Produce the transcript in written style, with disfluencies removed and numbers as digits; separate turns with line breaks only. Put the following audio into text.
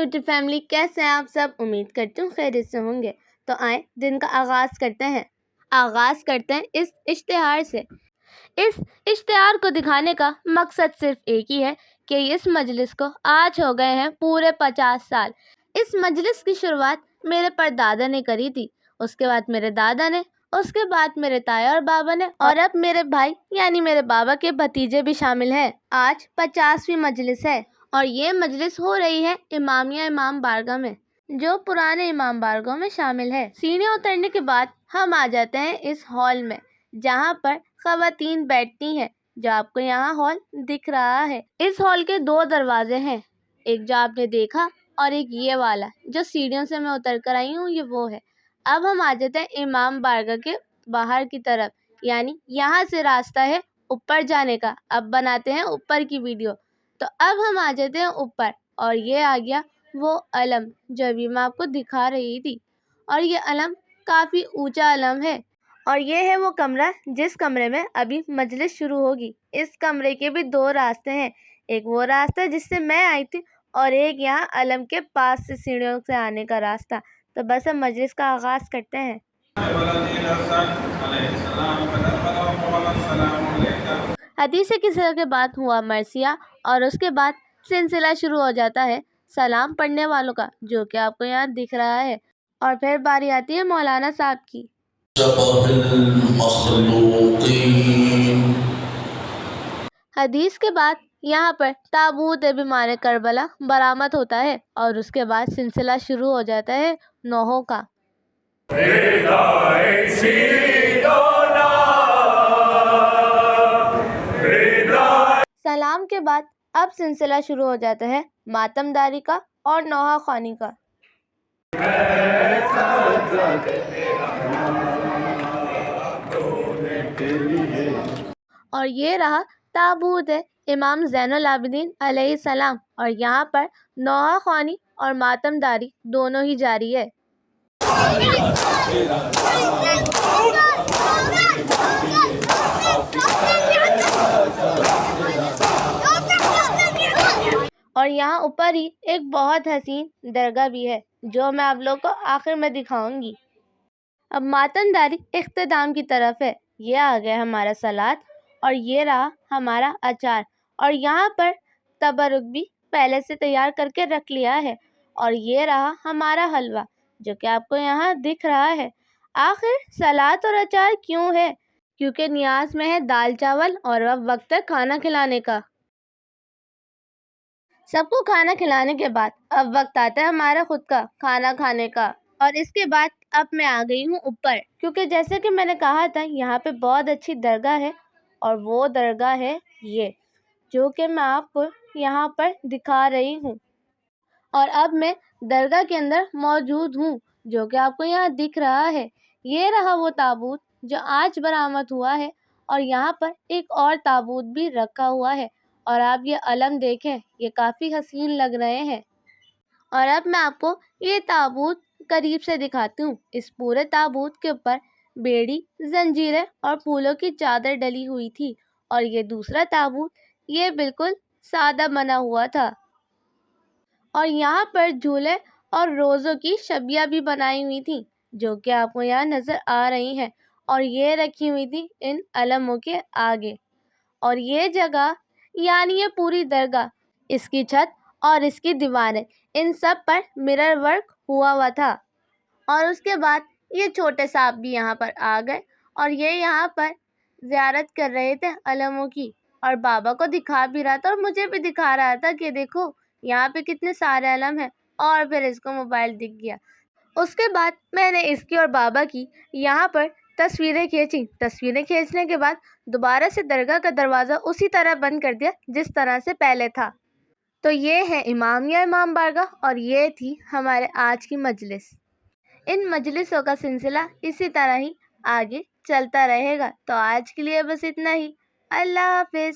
YouTube family, کیسے ہیں آپ سب؟ امید کرتی ہوں خیریت سے ہوں گے۔ تو آئیں دن کا آغاز کرتے ہیں اس اشتہار سے۔ اس اشتہار کو دکھانے کا مقصد صرف ایک ہی ہے کہ اس مجلس کو آج ہو گئے ہیں پورے 50 سال۔ اس مجلس کی شروعات میرے پردادا نے کری تھی، اس کے بعد میرے دادا نے، اس کے بعد میرے تایا اور بابا نے، اور اب میرے بھائی یعنی میرے بابا کے بھتیجے بھی شامل ہیں۔ آج 50ویں مجلس ہے اور یہ مجلس ہو رہی ہے امامیہ امام بارگاہ میں، جو پرانے امام بارگاہ میں شامل ہے۔ سیڑھیاں اترنے کے بعد ہم آ جاتے ہیں اس ہال میں، جہاں پر خواتین بیٹھتی ہیں، جو آپ کو یہاں ہال دکھ رہا ہے۔ اس ہال کے 2 دروازے ہیں، ایک جو آپ نے دیکھا اور ایک یہ والا جو سیڑھیوں سے میں اتر کر آئی ہوں، یہ وہ ہے۔ اب ہم آ جاتے ہیں امام بارگاہ کے باہر کی طرف، یعنی یہاں سے راستہ ہے اوپر جانے کا۔ اب بناتے ہیں اوپر کی ویڈیو۔ تو اب ہم آ جاتے ہیں اوپر، اور یہ آ گیا وہ علم جو ابھی میں آپ کو دکھا رہی تھی، اور یہ علم کافی اونچا علم ہے۔ اور یہ ہے وہ کمرہ جس کمرے میں ابھی مجلس شروع ہوگی۔ اس کمرے کے بھی 2 راستے ہیں، ایک وہ راستہ جس سے میں آئی تھی، اور ایک یہاں علم کے پاس سے سیڑھیوں سے آنے کا راستہ۔ تو بس ہم مجلس کا آغاز کرتے ہیں۔ حدیث کسی کے بعد ہوا مرثیہ، اور اس کے بعد سلسلہ شروع ہو جاتا ہے سلام پڑھنے والوں کا، جو کہ آپ کو یہاں دکھ رہا ہے، اور پھر باری آتی ہے مولانا صاحب کی۔ حدیث کے بعد یہاں پر تابوت بیمار کربلا برآمد ہوتا ہے، اور اس کے بعد سلسلہ شروع ہو جاتا ہے نوحوں کا۔ سلام کے بعد اب سلسلہ شروع ہو جاتا ہے ماتم داری کا اور نوحہ خوانی کا۔ اور یہ رہا تابوت امام زین العابدین علیہ السلام، اور یہاں پر نوحہ خوانی اور ماتم داری دونوں ہی جاری ہے۔ اور یہاں اوپر ہی ایک بہت حسین درگاہ بھی ہے، جو میں آپ لوگ کو آخر میں دکھاؤں گی۔ اب ماتم داری اختتام کی طرف ہے۔ یہ آ گیا ہمارا سلاد، اور یہ رہا ہمارا اچار، اور یہاں پر تبرک بھی پہلے سے تیار کر کے رکھ لیا ہے، اور یہ رہا ہمارا حلوہ، جو کہ آپ کو یہاں دکھ رہا ہے۔ آخر سلاد اور اچار کیوں ہے؟ کیونکہ نیاز میں ہے دال چاول، اور اب وقت ہے کھانا کھلانے کا۔ سب کو کھانا کھلانے کے بعد اب وقت آتا ہے ہمارا خود کا کھانا کھانے کا، اور اس کے بعد اب میں آ گئی ہوں اوپر، کیونکہ جیسے کہ میں نے کہا تھا یہاں پہ بہت اچھی درگاہ ہے، اور وہ درگاہ ہے یہ، جو کہ میں آپ کو یہاں پر دکھا رہی ہوں۔ اور اب میں درگاہ کے اندر موجود ہوں، جو کہ آپ کو یہاں دکھ رہا ہے۔ یہ رہا وہ تابوت جو آج برآمد ہوا ہے، اور یہاں پر ایک اور تابوت بھی رکھا ہوا ہے، اور آپ یہ علم دیکھیں، یہ کافی حسین لگ رہے ہیں۔ اور اب میں آپ کو یہ تابوت قریب سے دکھاتی ہوں۔ اس پورے تابوت کے اوپر بیڑی، زنجیریں اور پھولوں کی چادر ڈلی ہوئی تھی، اور یہ دوسرا تابوت یہ بالکل سادہ بنا ہوا تھا، اور یہاں پر جھولے اور روزوں کی شبیہ بھی بنائی ہوئی تھیں، جو کہ آپ کو یہاں نظر آ رہی ہیں، اور یہ رکھی ہوئی تھی ان علموں کے آگے۔ اور یہ جگہ یعنی یہ پوری درگاہ، اس کی چھت اور اس کی دیواریں، ان سب پر مرر ورک ہوا تھا۔ اور اس کے بعد یہ چھوٹے صاحب بھی یہاں پر آ گئے، اور یہ یہاں پر زیارت کر رہے تھے علموں کی، اور بابا کو دکھا بھی رہا تھا، اور مجھے بھی دکھا رہا تھا کہ دیکھو یہاں پہ کتنے سارے علم ہیں، اور پھر اس کو موبائل دکھ گیا۔ اس کے بعد میں نے اس کی اور بابا کی یہاں پر تصویریں کھینچی۔ تصویریں کھینچنے کے بعد دوبارہ سے درگاہ کا دروازہ اسی طرح بند کر دیا جس طرح سے پہلے تھا۔ تو یہ ہے امامیہ امام بارگاہ، اور یہ تھی ہمارے آج کی مجلس۔ ان مجلسوں کا سلسلہ اسی طرح ہی آگے چلتا رہے گا۔ تو آج کے لیے بس اتنا ہی۔ اللہ حافظ۔